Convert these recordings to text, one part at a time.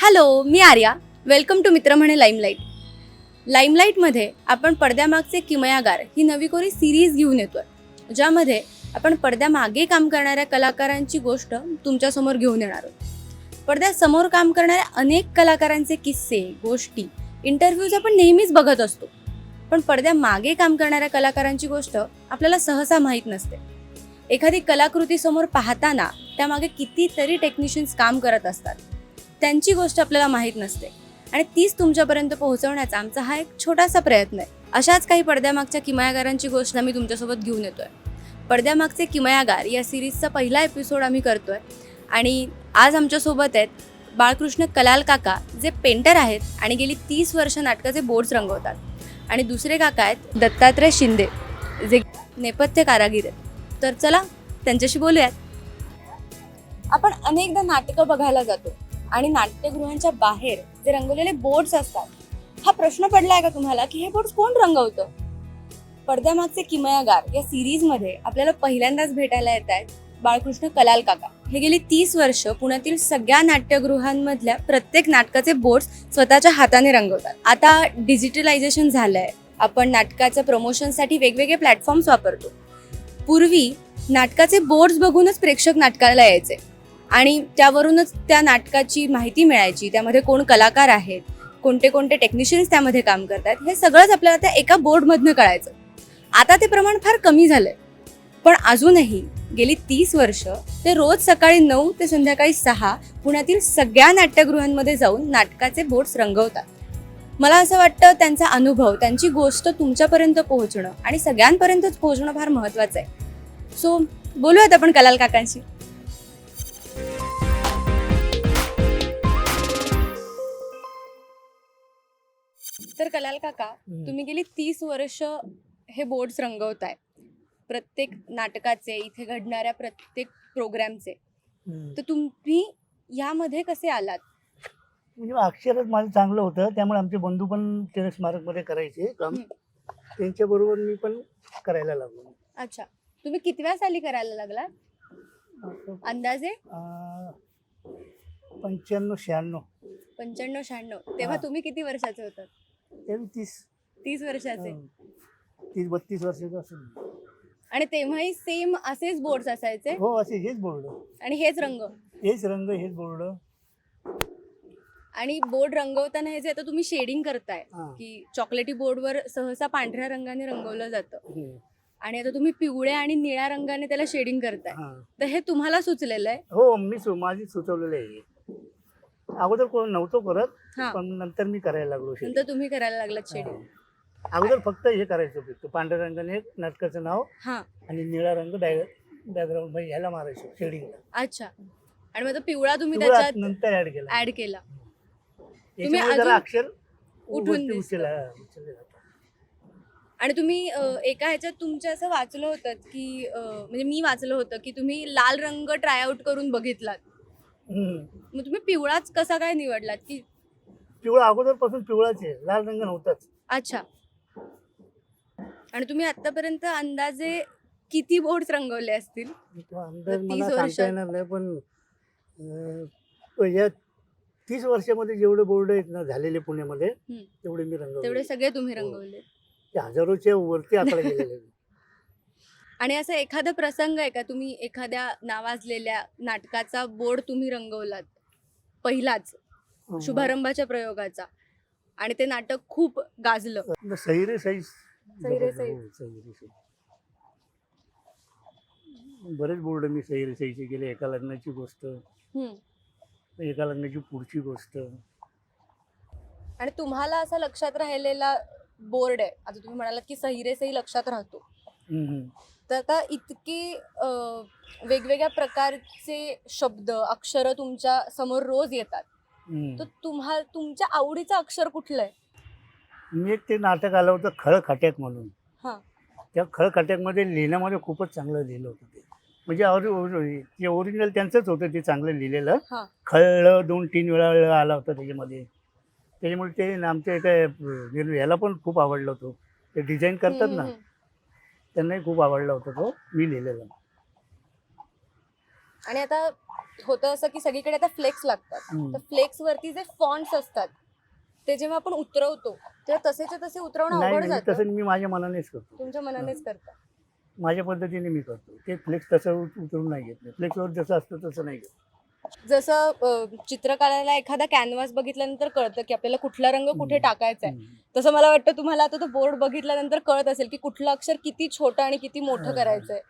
Hello, मी Arya. Welcome to मित्र म्हणे लाईमलाईट. लाईमलाईटमध्ये आपण पडद्यामागचे किमयागार ही नवी कोरी सिरीज घेऊन येतोय, ज्यामध्ये आपण पडद्यामागे काम करणाऱ्या कलाकारांची गोष्ट तुमच्यासमोर घेऊन येणार आहोत. पडद्यासमोर काम करणाऱ्या अनेक कलाकारांचे किस्से, गोष्टी, इंटरव्ह्यूज आपण नेहमीच बघत असतो, पण पडद्यामागे काम करणाऱ्या कलाकारांची गोष्ट आपल्याला सहसा माहीत नसते. एखादी कलाकृती समोर पाहताना त्यामागे कितीतरी टेक्निशियन्स काम करत असतात, त्यांची गोष्ट आपल्याला माहीत नसते आणि तीच तुमच्यापर्यंत पोहोचवण्याचा आमचा हा एक छोटासा प्रयत्न आहे. अशाच काही पडद्यामागच्या किमयागारांची गोष्ट आम्ही तुमच्यासोबत घेऊन येतोय. पडद्यामागचे किमयागार या सिरीजचा पहिला एपिसोड आम्ही करतोय आणि आज आमच्यासोबत आहेत बाळकृष्ण कलाल काका, जे पेंटर आहेत आणि गेली 30 वर्ष नाटकाचे बोर्ड्स रंगवतात, आणि दुसरे काका आहेत दत्तात्रय शिंदे, जे नेपथ्य कारागीर आहेत. तर चला त्यांच्याशी बोलूयात. आपण अनेकदा नाटकं बघायला जातो आणि नाट्यगृहांच्या बाहेर जे रंगवलेले बोर्ड्स असतात, हा प्रश्न पडलाय का तुम्हाला की हे बोर्ड्स कोण रंगवतं? पडद्यामागचे किमयागार या सिरीजमध्ये आपल्याला पहिल्यांदाच भेटायला येत आहेत बाळकृष्ण कलाल काका. हे गेली 30 वर्ष पुण्यातील सगळ्या नाट्यगृहांमधल्या प्रत्येक नाटकाचे बोर्ड्स स्वतःच्या हाताने रंगवतात. आता डिजिटलायझेशन झालंय, आपण नाटकाच्या प्रमोशनसाठी वेगवेगळे प्लॅटफॉर्म्स वापरतो. पूर्वी नाटकाचे बोर्ड्स बघूनच प्रेक्षक नाटकाला यायचे आणि त्यावरूनच त्या नाटकाची माहिती मिळायची, त्यामध्ये कोण कलाकार आहेत, कोणते कोणते टेक्निशियन्स त्यामध्ये काम करतात, हे सगळंच आपल्याला त्या एका बोर्डमधनं कळायचं. आता ते प्रमाण फार कमी झालंय, पण अजूनही गेली 30 वर्ष ते रोज सकाळी 9 ते संध्याकाळी 6 पुण्यातील सगळ्या नाट्यगृहांमध्ये जाऊन नाटकाचे बोर्ड्स रंगवतात. मला असं वाटतं त्यांचा अनुभव, त्यांची गोष्ट तुमच्यापर्यंत पोहोचणं आणि सगळ्यांपर्यंतच पोहोचणं फार महत्त्वाचं आहे. सो बोलूयात आपण कलाल काकांशी. तर कलाल काका, तुम्ही गेली 30 वर्ष हे बोर्ड्स रंगवताय, प्रत्येक नाटकाचे, इथे घडणाऱ्या प्रत्येक प्रोग्रामचे. तर तुम्ही यामध्ये कसे आलात? म्हणजे अक्षरच माझं चांगलं होतं, त्यामुळे आमचे बंधू पण टिळक स्मारकमध्ये करायचे काम, त्यांच्याबरोबर मी पण करायला लागलो. अच्छा, तुम्ही कितव्या साली करायला लागला अंदाजे? 95-96. 95-96. तेव्हा तुम्ही किती वर्षाचे होतात? 30 वर्षाचे. 30-32 वर्षाचं असेल. आणि तेव्हाही सेम असेच बोर्ड्स असायचे? हो, असे हेच बोर्ड आणि हेच रंग? हेच रंग, हेच बोर्ड. आणि बोर्ड रंगवताना हे जे आता तुम्ही शेडिंग करताय, की चॉकलेटी बोर्डवर सहसा पांढऱ्या रंगाने रंगवलं जातं आणि आता तुम्ही पिवळ्या आणि निळ्या रंगाने त्याला शेडिंग करताय, तर हे तुम्हाला सुचलेलं आहे? हो, माझी सुचवलेलं आहे. अगोदर कोण नव्हतो करत, पण नंतर मी करायला लागलो. नंतर तुम्ही करायला लागलात शेडिंग? अगोदर फक्त हे करायचं होतं, पांढऱ्या रंगाने नाटकाचं नाव आणि निळा रंग बॅकग्राऊंड म्हणजे ह्याला मारायचं शेडिंगला. अच्छा, आणि मग तो पिवळा तुम्ही त्याच्यात नंतर ऍड केला. तुम्ही अक्षर उठून आणि तुम्ही एका ह्याच्यात तुमच्या असं वाचलं होतं की म्हणजे मी वाचलं होतं की तुम्ही लाल रंग ट्रायआउट करून बघितलात. मग तुम्ही पिवळाच कसा काय निवडलात? की पिवळा अगोदरपासून पिवळाच आहे, लाल रंग नव्हताच. अच्छा, आणि तुम्ही आतापर्यंत अंदाजे किती बोर्ड्स रंगवले असतील? अंदाज मला सांगता येणार नाही, पण या 30 वर्षामध्ये जेवढे बोर्ड आहेत ना झालेले पुण्यामध्ये, तेवढे मी रंगवले. तेवढे सगळे तुम्ही रंगवले? हजारोच्या वरती आकडे गेलेले. आणि असं एखादा प्रसंग आहे का, तुम्ही एखाद्या नावाजलेल्या नाटकाचा बोर्ड तुम्ही रंगवलात पहिलाच शुभारंभाच्या प्रयोगाचा, आणि ते नाटक खूप गाजलं? सैरे सैस. बरेच बोर्ड मी सैरे सैचे केले. एका लग्नाची गोष्ट, एका लग्नाची पुढची गोष्ट. आणि तुम्हाला असा लक्षात राहिलेला बोर्ड आहे, आता तुम्ही म्हणालात की सैरे सही लक्षात राहतो, तर आता इतके वेगवेगळ्या प्रकारचे शब्द, अक्षर तुमच्या समोर रोज येतात, तर तुमच्या आवडीचं अक्षर कुठलं आहे? मी एक ते नाटक आलं होतं खळखट्याक म्हणून. त्या खळखट्याकमध्ये लिहिण्यामध्ये खूपच चांगलं लिहिलं होतं ते, म्हणजे ओरिजिनल त्यांचंच होतं ते चांगलं लिहिलेलं. खळ 2-3 वेळा आला होता त्याच्यामध्ये, त्याच्यामुळे ते आमच्या एका याला पण खूप आवडलं होतं. ते डिझाईन करतात ना, त्यांनाही खूप आवडला होता तो मी लिहिलेला. आणि आता होतं असं की सगळीकडे आता फ्लेक्स लागतात, हम्म. तर फ्लेक्स वरती जे फॉन्ट्स असतात ते जेव्हा आपण उतरवतो तेव्हा तसेच्या तसे उतरवणं नाही अवघड नाही, जातं. तसं मी माझ्या मनानेच करतो. तुमच्या मनानेच करता. माझ्या पद्धतीने मी करतो. ते फ्लेक्स तसं उतरून नाही घेत नाही. फ्लेक्सवर जसं असतं तसं नाही घेत. जसं चित्र काढायला एखादा कॅनव्हास बघितल्यानंतर कळतं की आपल्याला कुठला रंग कुठे टाकायचा आहे, हम्म. तसं मला वाटतं तुम्हाला आता तो बोर्ड बघितल्यानंतर कळत असेल की कुठलं अक्षर किती छोटं आणि किती मोठं करायचंय.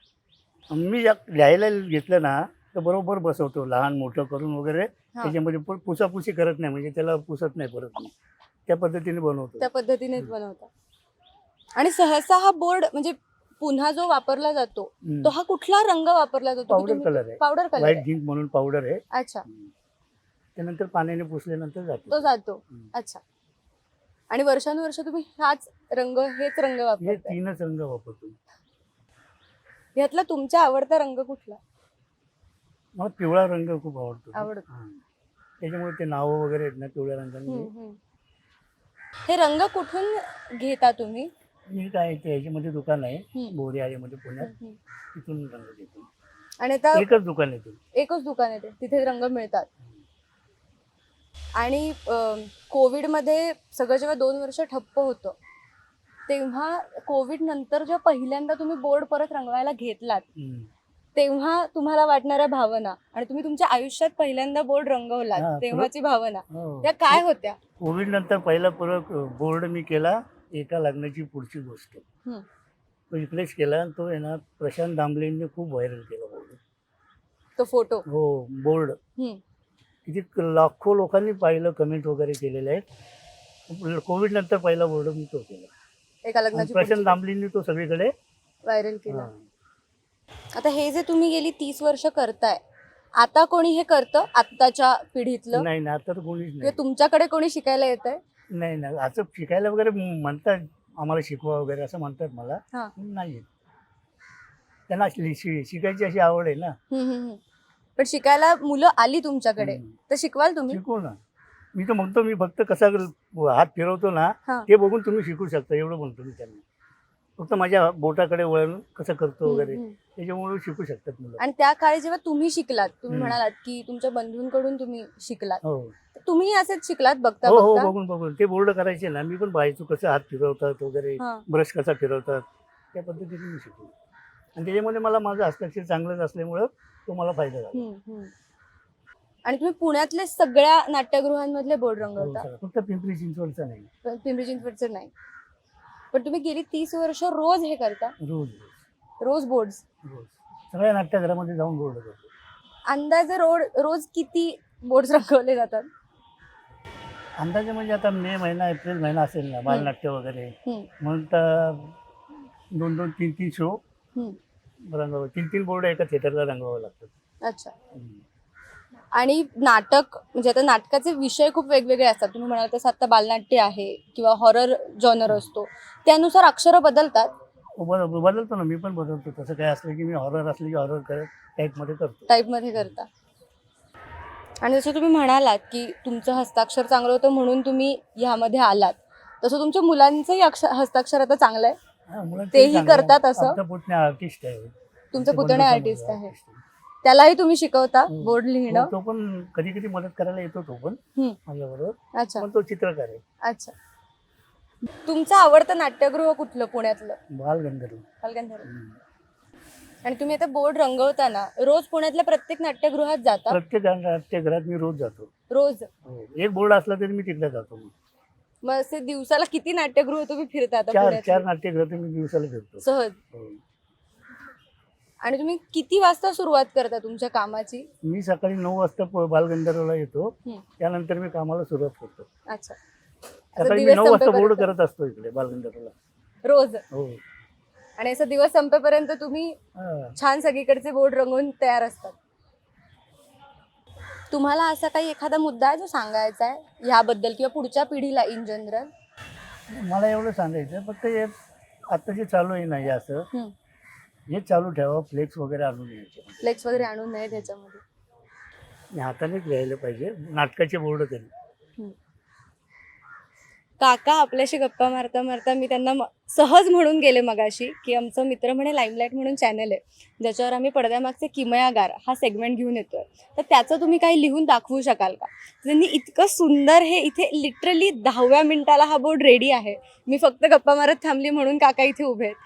मी लिहायला घेतलं ना तर बरोबर बसवतो, लहान मोठं करून वगैरे. त्याच्यामध्ये पुसापुसी करत नाही, म्हणजे त्याला पुसत नाही परत मी. त्या पद्धतीने बनवतो. त्या पद्धतीनेच बनवता. आणि सहसा हा बोर्ड म्हणजे पुन्हा जो वापरला जातो तो हा कुठला रंग वापरला जातो? पावडर कलर आहे. पावडर कलर व्हाईट झिंक म्हणून पावडर आहे. अच्छा, त्यानंतर पाण्याने पुसल्यानंतर जातो. तो जातो. अच्छा. आणि वर्षानुवर्ष तुम्ही हेच रंग हे वापरताय. 3च रंग वापरतो. ह्यातला तुमचा आवडता रंग कुठला? मला पिवळा रंग खूप आवडतो. आवडतो. त्याच्यामुळे ते नावं वगैरे आहेत ना पिवळ्या रंगाने. हे रंग कुठून घेता तुम्ही? मी काय ते ह्याच्यामध्ये दुकान आहे बोरियामध्ये पुण्यात, तिथून रंग घेतो. आणि आता एकच दुकान आहे ते. एकच दुकान आहे ते, तिथे रंग मिळतात. आणि कोविडमध्ये सगळं जेव्हा 2 वर्ष ठप्प होतं तेव्हा कोविड नंतर जेव्हा पहिल्यांदा तुम्ही बोर्ड परत रंगवायला घेतलात तेव्हा तुम्हाला वाटणाऱ्या भावना आणि तुम्ही तुमच्या आयुष्यात पहिल्यांदा बोर्ड रंगवलात तेव्हाची भावना त्या काय होत्या? कोविड नंतर पहिला परत बोर्ड मी केला एका लग्नाची पुढची गोष्ट. तो इकडेच केला आणि तो आहे ना प्रशांत दामलेंनी खूप व्हायरल केला बोर्ड. तो फोटो हो बोर्ड किती लाखो लोकांनी पाहिलं, कमेंट वगैरे केलेले आहेत. कोविड नंतर पहिला बोर्ड मी तो केला. एका लग्नाची प्रशांत दामलेंनी तो सगळीकडे व्हायरल केला. आता हे जे तुम्ही गेली 30 वर्ष करताय, आता कोणी हे करतं आत्ताच्या पिढीतलं? नाही ना, आता तर कोणीच किंवा नाही. तुमच्याकडे कोणी शिकायला येतंय? नाही नाही, असं शिकायला वगैरे म्हणतात, आम्हाला शिकवा वगैरे असं म्हणतात मला. नाही येत. त्यांना शिकायची अशी आवड आहे ना. पण शिकायला मुलं आली तुमच्याकडे तर शिकवाल तुम्ही? शिकू ना. मी तर म्हणतो, मी फक्त कसा हात फिरवतो ना ते बघून तुम्ही शिकू शकता, एवढं म्हणतो मी त्यांना. फक्त माझ्या बोटाकडे वळण कसं करतो वगैरे त्याच्यामुळे शिकू शकतात मुलं. आणि त्या काळी जेव्हा तुम्ही शिकलात, तुम्ही म्हणालात की तुमच्या बंधूंकडून तुम्ही शिकलात, हो तुम्ही असेच शिकलात बघता हो बघता? बघून बघून ते बोर्ड करायचे ना, मी पण पाहायचो कसं हात फिरवतात वगैरे, ब्रश कसा फिरवतात, त्या पद्धतीने मी शिकलो. आणि त्याच्यामध्ये मला माझं हस्ताक्षर चांगलंच असल्यामुळं तो मला फायदा झाला. आणि तुम्ही पुण्यातले सगळ्या नाट्यगृहांमधले बोर्ड रंगवता? फक्त पिंपरी चिंचवडचं नाही. पिंपरी चिंचवडचं नाही, पण तुम्ही गेली 30 वर्ष रोज हे करता? रोज रोज बोर्ड्स? रोज सगळ्या नाट्यगृहामध्ये जाऊन बोर्ड करतो. अंदाजे रोज किती बोर्ड रंगवले जातात? अंदाजे म्हणजे आता मे महिना एप्रिल महिना असेल ना, बालनाट्य वगैरे म्हणून तर 2-2, 3-3 शो रंगवावं. 3-3 बोर्ड एका थिएटरला रंगवावं लागतं. अच्छा. आणि नाटक म्हणजे आता नाटकाचे विषय खूप वेगवेगळे असतात. तुम्ही म्हणाल तसं आता बालनाट्य आहे किंवा हॉरर जॉनर असतो, त्यानुसार अक्षरं बदलतात? बदलतो ना, मी पण बदलतो. तसं काय असलं की मी हॉरर असलं की हॉरर टाईपमध्ये करता. आणि जसं तुम्ही म्हणालात की तुमचं हस्ताक्षर चांगलं होतं म्हणून तुम्ही ह्यामध्ये आलात, तसं तुमच्या मुलांचंही हस्ताक्षर आता चांगलं आहे, तेही करतात असं? आर्टिस्ट आहे. तुमचा पुतण्या आर्टिस्ट आहे, त्यालाही तुम्ही शिकवता बोर्ड लिहिणं? तो पण कधी कधी मदत करायला येतो, तो पण माझ्याबरोबर. अच्छा. पण तो चित्रकार आहे. अच्छा. तुमचं आवडतं नाट्यगृह कुठलं पुण्यातलं? बालगंधर्व. आणि तुम्ही आता बोर्ड रंगवताना रोज पुण्यातल्या प्रत्येक नाट्यगृहात जाता? प्रत्येक नाट्यगृहात मी रोज जातो. रोज? एक बोर्ड असला तरी मी तिकडे जातो. मग असे दिवसाला किती नाट्यगृह तुम्ही फिरता आता? 4 नाट्यगृह मी दिवसाला फिरतो सहज. आणि तुम्ही किती वाजता सुरुवात करता तुमच्या कामाची? मी सकाळी 9 वाजता बालगंधर्वला येतो, त्यानंतर मी कामाला सुरुवात करतो. अच्छा. सकाळी मी 9 वाजता बोर्ड करत असतो इकडे बालगंधर्वला रोज? हो. आणि असं दिवस संपेपर्यंत तुम्ही छान सगळीकडचे बोर्ड रंगवून तयार असतात? तुम्हाला असा काही एखादा मुद्दा आहे जो सांगायचा आहे ह्याबद्दल किंवा पुढच्या पिढीला इन जनरल? मला एवढं सांगायचं फक्त हे आता जे चालू आहे ना, हे असं हे चालू ठेवा. फ्लेक्स वगैरे आणून यायचे. फ्लेक्स वगैरे आणून नाही त्याच्यामध्ये? हातानेच लिहायला पाहिजे नाटकाचे बोर्ड तरी. काका आपल्याशी गप्पा मारता मारता मी त्यांना सहज म्हणून गेले मगाशी की आमचं मित्र म्हणे लाईमलाईट म्हणून चॅनल आहे ज्याच्यावर आम्ही पडद्यामागचे किमयागार हा सेगमेंट घेऊन येतोय, तर त्याचं तुम्ही काही लिहून दाखवू शकाल का? त्यांनी इतकं सुंदर हे इथे लिटरली 10व्या मिनिटाला हा बोर्ड रेडी आहे, मी फक्त गप्पा मारत थांबली म्हणून काका इथे उभे आहेत.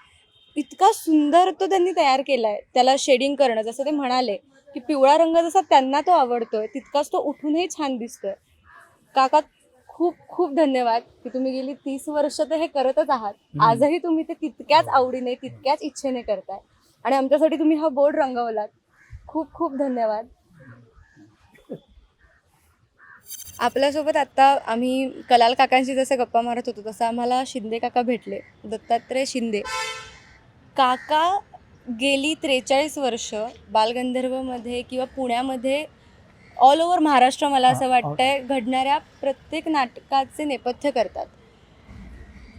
इतका सुंदर तो त्यांनी तयार केलाय. त्याला शेडिंग करणं, जसं ते म्हणाले की पिवळा रंग जसा त्यांना तो आवडतोय तितकाच तो उठूनही छान दिसतोय. काका खूप खूप धन्यवाद की तुम्ही गेली 30 वर्ष तर हे करतच आहात. आजही तुम्ही ते तितक्याच आवडीने तितक्याच इच्छेने करताय आणि आमच्यासाठी तुम्ही हा बोर्ड रंगवलात. खूप खूप धन्यवाद. आपल्यासोबत आता आम्ही कलाल काकांशी जसं गप्पा मारत होतो तसं आम्हाला शिंदे काका भेटले, दत्तात्रय शिंदे काका. गेली 43 वर्ष बालगंधर्वमध्ये किंवा पुण्यामध्ये ऑल ओव्हर महाराष्ट्र मला असं वाटतंय घडणाऱ्या प्रत्येक नाटकाचे नेपथ्य करतात.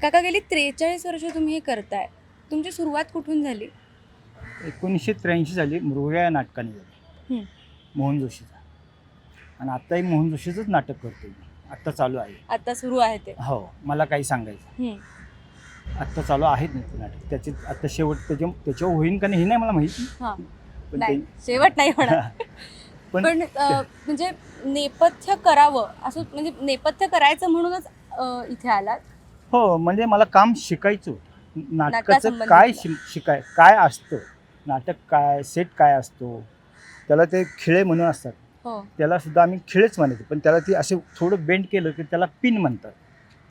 काका गेली 43 वर्ष तुम्ही हे करताय, तुमची सुरुवात कुठून झाली? 1983 साली मृगया या नाटकाने झाली, मोहन जोशीचा. आणि आत्ताही मोहन जोशीचंच नाटक करतो मी, आत्ता चालू आहे. आता सुरू आहे ते? हो, मला काही सांगायचं आत्ता चालू आहेत ना ते नाटक. त्याचे आत्ता शेवट त्याच्यावर होईन का नाही हे नाही मला माहिती, पण नाही शेवट नाही होणार. पण म्हणजे नेपथ्य करावं असं, म्हणजे नेपथ्य करायचं म्हणूनच इथे आलात? हो, म्हणजे मला काम शिकायचं होतं. नाटकाचं नाटकासंबंधित काय काय असतं, नाटक काय, सेट काय असतो, त्याला ते खिळे म्हणून असतात. त्याला सुद्धा आम्ही खिळेच म्हणायचो, पण त्याला ती असे थोडं बेंड केलं की त्याला पिन म्हणतात.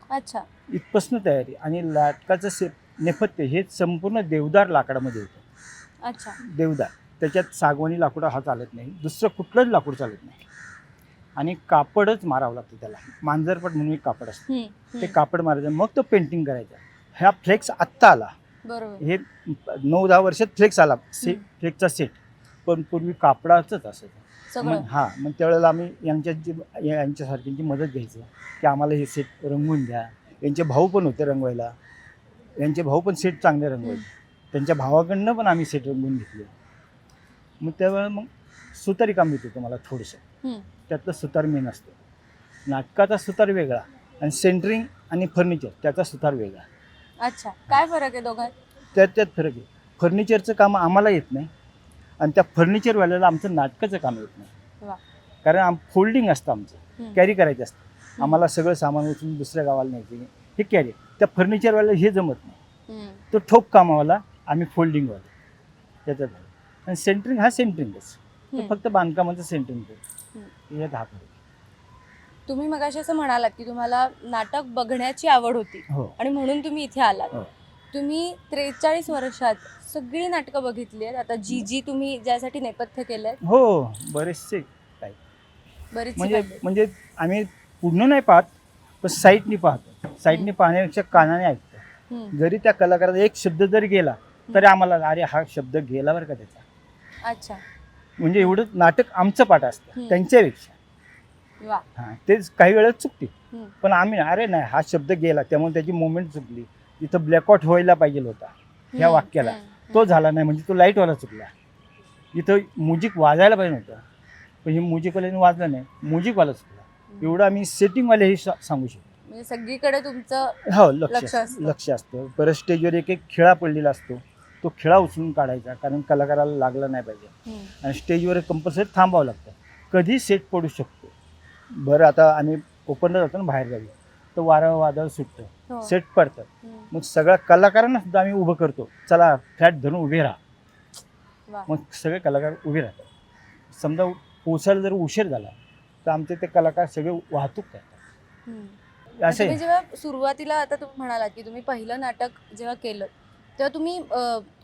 अच्छा. इथपासून तयारी. आणि नाटकाचं नेपथ्य हे संपूर्ण देवदार लाकडामध्ये होतं. अच्छा. देवदार, त्याच्यात सागवानी लाकूड हा चालत नाही, दुसरं कुठलंच लाकूड चालत नाही. आणि कापडच मारावं लागतं त्याला, मांजरपट म्हणून एक कापड असतं, ते कापड मारायचं, मग तो पेंटिंग करायचा. ह्या फ्लेक्स आत्ता आला, बरोबर. हे 9-10 वर्षात फ्लेक्स आला, फ्लेक्सचा सेट. पण पूर्वी कापडाचंच असायचं. हां, मग त्यावेळेला आम्ही यांच्यासारख्यांची मदत घ्यायचं की आम्हाला हे सेट रंगवून द्या. यांचे भाऊ पण होते रंगवायला, यांचे भाऊ पण सेट चांगले रंगवायचे, त्यांच्या भावाकडनं पण आम्ही सेट रंगवून घेतले. मग त्यावेळेला मग सुतारी काम येत होतं मला थोडंसं, त्यातलं सुतार मेन असतं. नाटकाचा सुतार वेगळा आणि सेंटरिंग आणि फर्निचर त्याचा सुतार वेगळा. अच्छा, काय फरक आहे दोघांत? त्यात फरक आहे. फर्निचरचं काम आम्हाला येत नाही आणि त्या फर्निचरवाल्याला आमचं नाटकाचं काम येत नाही. कारण फोल्डिंग असतं, आमचं कॅरी करायचं असतं. आम्हाला सगळं सामान उचलून दुसऱ्या गावाला न्यायचं, हे कॅरी. त्या फर्निचरवाल्याला हे जमत नाही, तो ठोक कामावाला, आम्ही फोल्डिंगवाला त्याच्यात. आणि सेंटरिंग हा सेंटरिंगच, फक्त बांधकामाचं सेंटरिंग यात हा फरक. तुम्ही मगाशी असं म्हणालात की तुम्हाला नाटक बघण्याची आवड होती आणि म्हणून तुम्ही इथे आलात. तुम्ही 43 वर्षात सगळी नाटकं बघितली आहेत. आता जी तुम्ही ज्यासाठी नेपथ्य केलंय? हो, बरेचसे काही. म्हणजे आम्ही पूर्ण नाही पाहत, पण साईडनी पाहतो. साईडनी पाहण्यापेक्षा कानाने ऐकतो. जरी त्या कलाकाराचा एक शब्द जरी गेला तरी आम्हाला अरे हा शब्द गेला बरं का त्याचा. अच्छा. म्हणजे एवढं नाटक आमचं पाठ असतं त्यांच्यापेक्षा. हां, तेच काही वेळेस चुकते, पण आम्ही अरे नाही हा शब्द गेला त्यामुळे त्याची मुवमेंट चुकली. इथं ब्लॅकआउट व्हायला पाहिजे होता ह्या वाक्याला, तो झाला नाही म्हणजे तो लाईटवाला चुकला. इथं म्युझिक वाजायला पाहिजे होतं, पण हे म्युझिकवाल्याने वाजलं नाही, म्युझिकवाला चुकला. एवढं आम्ही सेटिंगवाले हे सांगू शकतो. म्हणजे सगळीकडे तुमचं हो लक्ष असतं. परत स्टेजवर एक खिळा पडलेला असतो, तो खिळा उचलून काढायचा, कारण कलाकाराला लागला नाही पाहिजे. आणि स्टेजवर कंपल्सरी थांबावं लागतं, कधी सेट पडू शकतो. बरं आता आम्ही ओपनला जातो ना बाहेर गावी, तर वादळ सुटतं, सेट पडतं. मग सगळ्या कलाकारांना सुद्धा आम्ही उभं करतो, चला फ्लॅट धरून उभे राहा. मग सगळे कलाकार उभे राहतात. समजा पोचायला जर उशीर झाला तर आमचे ते कलाकार सगळे वाहतूक करतात. असं जेव्हा सुरुवातीला आता तुम्ही म्हणालात की तुम्ही पहिलं नाटक जेव्हा केलं तेव्हा तुम्ही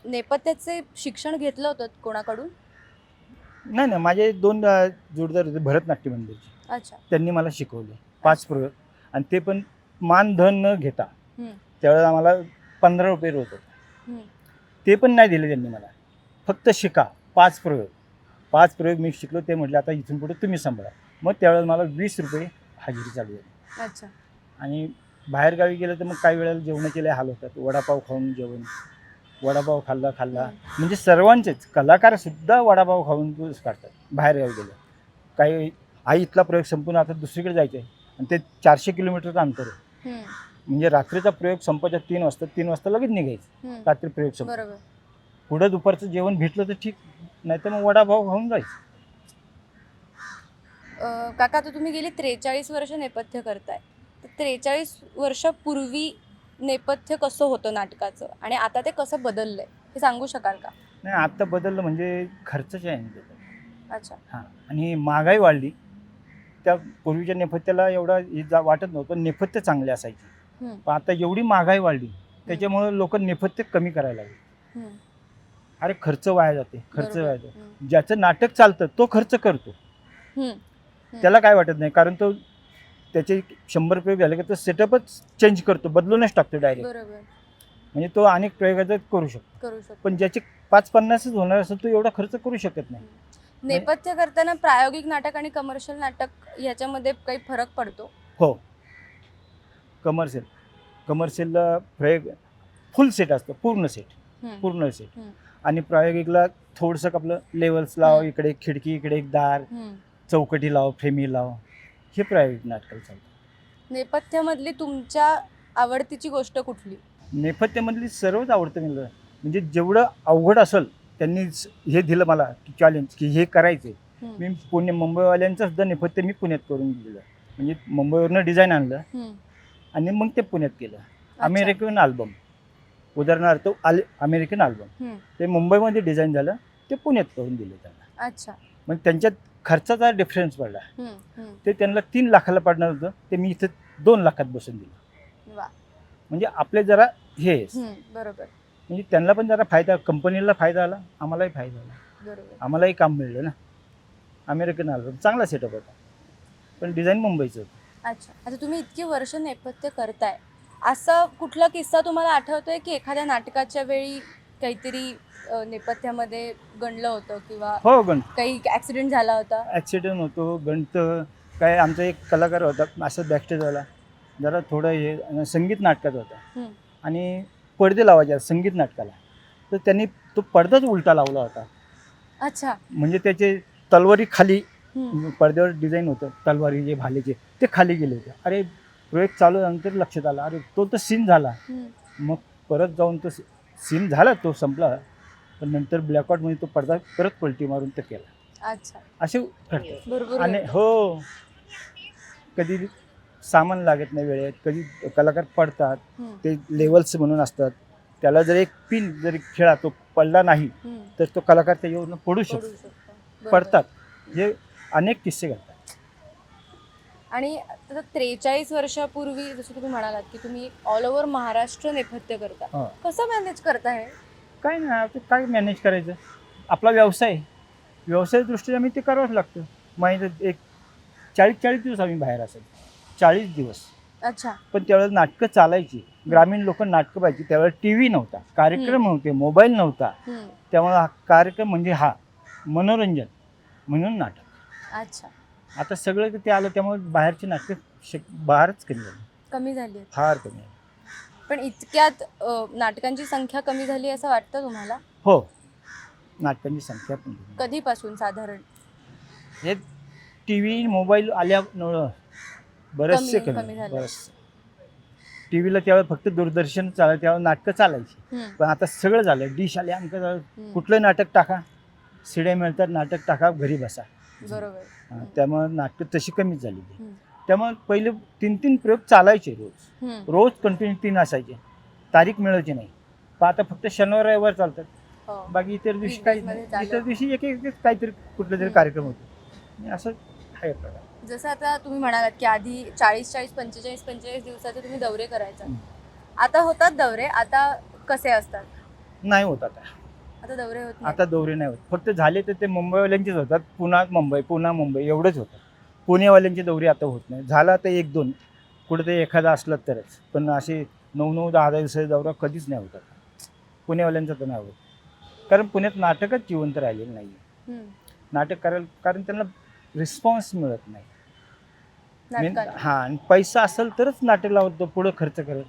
नेपथ्याचे शिक्षण घेतलं होतं कोणाकडून? नाही, माझे 2 जोडदार होते भरतनाट्य मंदिरचे. अच्छा. त्यांनी मला शिकवले 5 प्रयोग, आणि ते पण मानधन न घेता. त्यावेळेला आम्हाला 15 रुपये रोज होतं, ते पण नाही दिले त्यांनी मला. फक्त शिका 5 प्रयोग मी शिकलो. ते म्हटले आता इथून पुढे तुम्ही सांभाळा. मग त्यावेळेला मला 20 रुपये हजेरी चालू झाली. अच्छा. आणि बाहेरगावी गेलं तर मग काही वेळेला जेवणाचे लय हाल होतात. वडापाव खाऊन जेवण, वडापाव खाल्ला म्हणजे सर्वांचेच कलाकारसुद्धा वडापाव खाऊन दिवस काढतात बाहेरगावी गेलं. काही आई इथला प्रयोग संपून आता दुसरीकडे जायचं आहे आणि ते 400 किलोमीटरचं अंतर आहे. म्हणजे रात्रीचा प्रयोग संपायचा 3 वाजता लगेच निघायचं. रात्री प्रयोग संप बरोबर. पुढं दुपारचं जेवण भेटलं तर ठीक, नाही तर मग वडापाव खाऊन जायचं. काका, आता तुम्ही गेली 43 वर्ष नेपथ्य करताय, तर 43 वर्षापूर्वी नेपथ्य कसं होतं नाटकाचं आणि आता ते कसं बदललंय हे सांगू शकाल का? नाही, आता बदललं म्हणजे खर्चाचे आहे बदल. अच्छा. हां, आणि महागाई वाढली. त्या पूर्वीच्या नेपथ्याला एवढा वाटत नव्हतं, नेपथ्य चांगले असायचे. हम्म, पण आता एवढी महागाई वाढली त्याच्यामुळे लोक नेपथ्य कमी करायला लागले. हम्म, अरे खर्च वाया जाते, खर्च बरोबर. वाया जाते. ज्याचं नाटक चालतं तो खर्च करतो, हम्म, त्याला काय वाटत नाही, कारण तो त्याचे 100 प्रयोग झाले की तो सेटअपच चेंज करतो, बदलूनच टाकतो डायरेक्ट. बरोबर. म्हणजे तो अनेक प्रयोगाचा करू शकतो. करू शकतो. पण ज्याचे 5-50च होणार असेल तो एवढा खर्च करू शकत नाही. नेपथ्य करताना प्रायोगिक नाटक आणि कमर्शियल नाटक याच्यामध्ये काही फरक पडतो? हो, कमर्शियलला प्रयोग फुल सेट असतं, पूर्ण सेट. हम्म, आणि प्रायोगिकला थोडंसं आपलं लेवल्स लाव, हम्म. इकडे एक खिडकी, इकडे एक दार, हम्म. चौकटी लाव, फ्रेमी लाव, हे प्रायोगिक नाटकाला चालतं. नेपथ्यामधली तुमच्या आवडतीची गोष्ट कुठली? नेपथ्यामधली सर्वच आवडतं मला. म्हणजे जेवढं अवघड असेल त्यांनी हे दिलं मला की चॅलेंज, की हे करायचं. हम्म, मी मुंबईवाल्यांचं सुद्धा नेपथ्य मी पुण्यात करून दिलं. म्हणजे मुंबईवरनं डिझाईन आणलं हम्म. आणि मग ते पुण्यात केलं. अच्छा. अमेरिकन अल्बम, उदाहरणार्थ अमेरिकन अल्बम, हम्म. ते मुंबईमध्ये डिझाईन झालं, ते पुण्यात करून दिलं त्यांना. अच्छा. मग त्यांच्यात खर्चाचा डिफरन्स पडला. हम्म, हम्म. ते त्यांना 3 लाखाला पडणार होतं, ते मी इथं 2 लाखात बसून दिलं. वा. म्हणजे आपले जरा हे आहे. बरोबर. म्हणजे त्यांना पण जरा फायदा, कंपनीला फायदा आला, आम्हालाही फायदा आला, बरोबर. आम्हालाही काम मिळलं ना. अमेरिकन अल्बम चांगला सेटअप होता, पण डिझाईन मुंबईचं होतं. अच्छा. आता तुम्ही इतकी वर्ष नेपथ्य करताय, असा कुठला किस्सा तुम्हाला आठवतोय की एखाद्या नाटकाच्या वेळी काहीतरी नेपथ्यामध्ये गणलं होतं किंवा हो, काही ऍक्सिडेंट झाला होता? ॲक्सिडेंट होतो, गणतं काय. आमचा एक कलाकार होता असं बॅकस्टेजवाला, जरा थोडं हे संगीत नाटकात होता हम्म. आणि पडदे लावायचे संगीत नाटकाला, तर त्यांनी तो पडदाच उलटा लावला होता. अच्छा. म्हणजे त्याचे तलवारी खाली, हम्म. पडद्यावर डिझाईन होतं तलवारी जे भालेचे, ते खाली गेले होते. अरे प्रयोग चालू झाल्यानंतर लक्षात आलं, अरे तो तर सीन झाला. हम्म. मग परत जाऊन तो सीन झाला, तो संपला, पण नंतर ब्लॅकआउटमध्ये तो पडदा परत पलटी मारून ते केला. अच्छा. असे घडतात. भरपूर आणि घडतं. हो, कधी सामान लागत नाही वेळेत, कधी कलाकार पडतात, हम्म. ते लेवल्स म्हणून असतात, त्याला जर एक पिन जरी खेळा तो पडला नाही हम्म. तर तो कलाकार त्याच्यावरून पडू पडू शकतो. शकतो. बरोबर. पडतात, हे अनेक किस्से घडतात. आणि आता 43 वर्षापूर्वी जसं तुम्ही म्हणालात की तुम्ही ऑल ओव्हर महाराष्ट्र नेपथ्य करता, हा. कसं मॅनेज करता हे? काय नाही, आता काय मॅनेज करायचं, आपला व्यवसाय दृष्टीने आम्ही ते करावंच लागतं. महिन्यात एक 40 दिवस आम्ही बाहेर असायचो, 40 दिवस. अच्छा. पण त्यावेळेला नाटकं चालायची, ग्रामीण लोक नाटकं पाहायची. त्यावेळेला टी व्ही नव्हता, कार्यक्रम नव्हते, मोबाईल नव्हता, हम्म. त्यामुळे हा कार्यक्रम म्हणजे मनोरंजन म्हणून नाटक. अच्छा. आता सगळं ते आलं, त्यामुळे बाहेरची नाटकं बाहेरच कमी झाली, कमी झाली आहेत. फार कमी झाली. पण इतक्यात नाटकांची संख्या कमी झाली असं वाटतं तुम्हाला? हो, नाटकांची संख्या पण कमी. कधीपासून साधारण? हे टी व्ही मोबाईल आल्यामुळं बरेचसे कमी झालं. बरंच. टी व्हीला त्यावेळेस फक्त दूरदर्शन चालायचं, त्यावेळेस नाटकं चालायची. हम्म. पण आता सगळं झालं, डिश आले, अंक झालं, हम्म. कुठलं नाटक टाका, शिड्या मिळतात, नाटक टाका, घरी बसा. बरोबर. त्यामुळे नाटकं तशी कमीच झाली. हम्म. त्यामुळे पहिले 3 प्रयोग चालायचे हम्म. रोज कंटिन्यू 3 असायचे, तारीख मिळायची नाही. पण आता फक्त शनिवार रविवार चालतात, हो. बाकी इतर दिवशी काही Weekdays मध्ये नाही. चालू. इतर दिवशी एक काहीतरी कुठला तरी कार्यक्रम होतो. आणि असं आहे प्रकार. जसं आता तुम्ही म्हणालात की आधी 40, 45 दिवसाचे तुम्ही दौरे करायचा, आता होतात दौरे? आता कसे असतात? नाही होत आता. आता दौरे होत नाही. आता दौरे नाही होत, फक्त झाले तर ते मुंबईवाल्यांचेच होतात. पुन्हा मुंबई एवढंच होतं. पुणेवाल्यांचे दौरे आता होत नाही. झाला तर 1-2 कुठेतरी एखादा असला तरच, पण असे 9-9, 10-10 दिवसाचा दौरा कधीच नाही होत आता. पुणेवाल्यांचा तर नाही होत, कारण पुण्यात नाटकच जिवंत राहिलेलं नाही. हम्म. नाटक करायला, कारण त्यांना रिस्पॉन्स मिळत नाही. नाटकाला. हां, आणि पैसा असेल तरच नाटक लावतो, पुढं खर्च करत.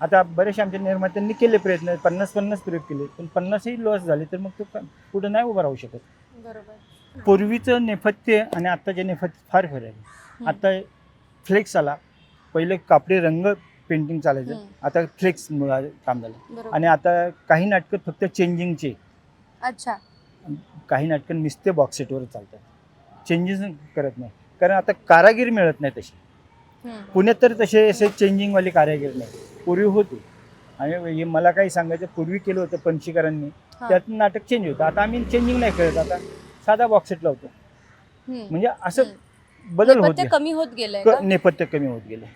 आता बरेचसे आमच्या निर्मात्यांनी केले प्रयत्न, 50 प्रयोग केले, पण 50ही लॉस झाले, तर मग तो पुढं नाही उभं राहू शकत. बरोबर. पूर्वीचं नेपथ्य आणि आत्ताचे नेपथ्य फार फरक आहे. आता फ्लेक्स आला, पहिले कापडी रंग पेंटिंग चालायचं. हम्म. आता फ्लेक्स काम झालं. बरोबर. आणि आता काही नाटकं फक्त चेंजिंगचे, अच्छा. काही नाटकं नुसते बॉक्स सेटवर चालतात, चेंजेस करत नाही. कारण आता कारागीर मिळत नाही तसे. हम्म. पुण्यात तर तसे असे चेंजिंगवाले कारागीर नाही. पूर्वी होते. आणि हे मला काही सांगायचं, पूर्वी केलं होतं पंचीकरांनी, हा. त्यात नाटक चेंज होतं. आता आम्ही चेंजिंग नाही करत, आता साधा बॉक्स सेट लावतो. हम्म. म्हणजे असं हम्म. बदल होत नेपथ्य कमी होत गेलंय का? नेपथ्य कमी होत गेले.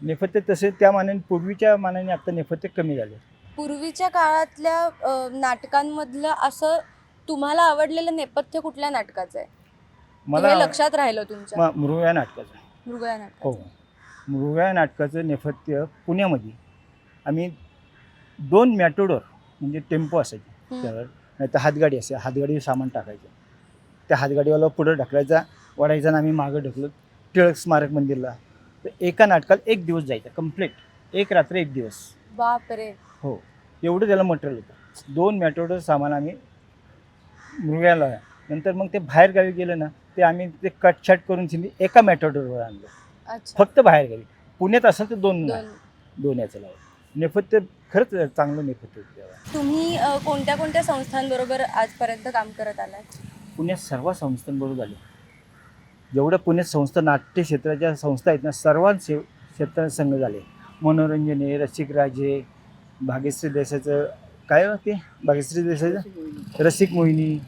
नेपथ्य तसे त्या मानाने, पूर्वीच्या मानाने आता नेपथ्य कमी झाले. पूर्वीच्या काळातल्या नाटकांमधलं असं तुम्हाला आवडलेलं नेपथ्य कुठल्या नाटकाचं आहे? मला हे लक्षात राहिलं तुमच्या? मृगया नाटकाचं. मृगया हो, नाटकाचं. मृगया नाटकाचं नेपथ्य पुण्यामध्ये आम्ही 2 मॅटोडोर म्हणजे टेम्पो असायचे हम्म. त्यावर, नाही तर हातगाडी असे, हातगाडीवर सामान टाकायचं. त्या हातगाडीवाला पुढं ढकलायचा, वाढायचा आणि आम्ही मागं ढकलत टिळक स्मारक मंदिरला. तर एका नाटकाला 1 दिवस जायचा कम्प्लीट, 1 रात्र 1 दिवस. बापरे. हो, एवढं त्याला मटेरियल होतं. 2 मॅटोडोर सामान आम्ही मृगयाला. नंतर मग ते बाहेर गावी गेलं ना, ते आम्ही ते कटछाट करून एका मॅटोडोरवर आणलं, अच्छा. फक्त बाहेर गावी. पुण्यात असेल तर 2 दोन. याचं लावलं. नेपथ्य खरंच चांगलं नेपथ्य होतं तेव्हा. तुम्ही कोणत्या कोणत्या संस्थांबरोबर आजपर्यंत काम करत आलाय? पुण्यात सर्व संस्थांबरोबर झाले. जेवढ्या पुण्यात संस्था, नाट्य क्षेत्राच्या संस्था आहेत ना, सर्वांचे क्षेत्रात संघ झाले. मनोरंजन आहे, रसिक राजे, भाग्यश्री देसाईचं काय होते, भाग्यश्री देसाईचं रसिक मोहिनी,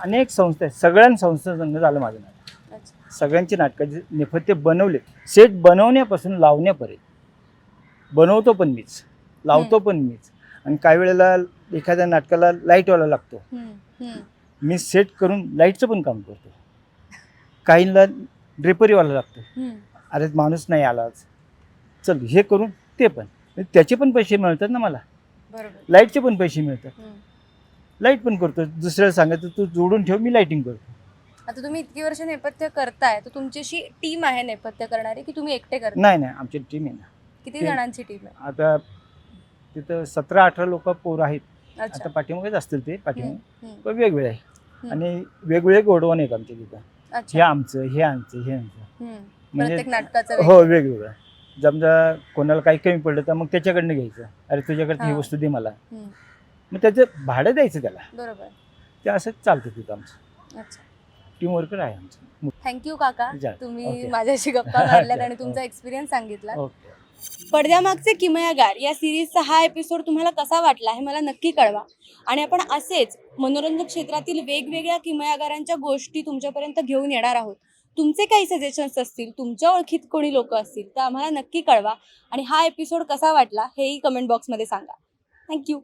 अनेक संस्था आहेत. सगळ्या संस्था संघ झालं माझं नाटक. अच्छा. सगळ्यांची नाटकाचे नेपथ्य बनवले, सेट बनवण्यापासून लावण्यापर्यंत. बनवतो पण मीच, लावतो पण मीच. आणि काही वेळेला एखाद्या नाटकाला लाईटवाला लागतो, मी सेट करून लाईटचं पण काम करतो. काहींना ड्रेपरीवाला लागतो, अरे माणूस नाही आलाच, चल हे करून ते पण. त्याचे पण पैसे मिळतात ना मला, बरोबर. लाईटचे पण पैसे मिळतात. लाईट पण करतो, दुसऱ्याला सांगायचं तू जोडून ठेव, मी लाईटिंग करतो. आता तुम्ही इतकी वर्ष नेपथ्य करताय, तर तुमची अशी टीम आहे नेपथ्य करणारी की तुम्ही एकटे करता? नाही, आमची टीम आहे ना. किती team. जणांची टीम आहे? आता तिथं 17-18 लोक पोरं आहेत. अच्छा. आता पाठीमागेच असतील ते, पाठीमागे हम्म. पण वेगवेगळे आहे. आणि वेगवेगळे गोडवण आहेत आमच्या तिथं. हे अच्छा. आमचं, हे आमचं, हे आमचं. म्हणजे प्रत्येक नाटकाचं हो, वेगवेगळं. समजा कोणाला काही कमी पडलं तर मग त्याच्याकडनं घ्यायचं, अरे तुझ्याकडे ही हा. वस्तू दे मला, हम्म. मग त्याचं भाडं द्यायचं त्याला. बरोबर. ते असंच चालतं तिथं आमचं. अच्छा. टीम वर्कर आहे आमचं. थँक्यू काका, जा. तुम्ही ओके. माझ्याशी गप्पा मारल्यात आणि ओके. तुमचा एक्सपिरियन्स सांगितला. ओके. पडद्यामागचे किमयागार या सिरीजचा हा एपिसोड तुम्हाला कसा वाटला हे मला नक्की कळवा. आणि आपण असेच मनोरंजन क्षेत्रातील वेगवेगळ्या किमयागारांच्या गोष्टी तुमच्यापर्यंत घेऊन येणार आहोत. तुमचे काही सजेशन्स असतील, तुमच्या ओळखीत कोणी लोक असतील तर आम्हाला नक्की कळवा. आणि हा एपिसोड कसा वाटला हेही कमेंट बॉक्समध्ये सांगा. थँक्यू.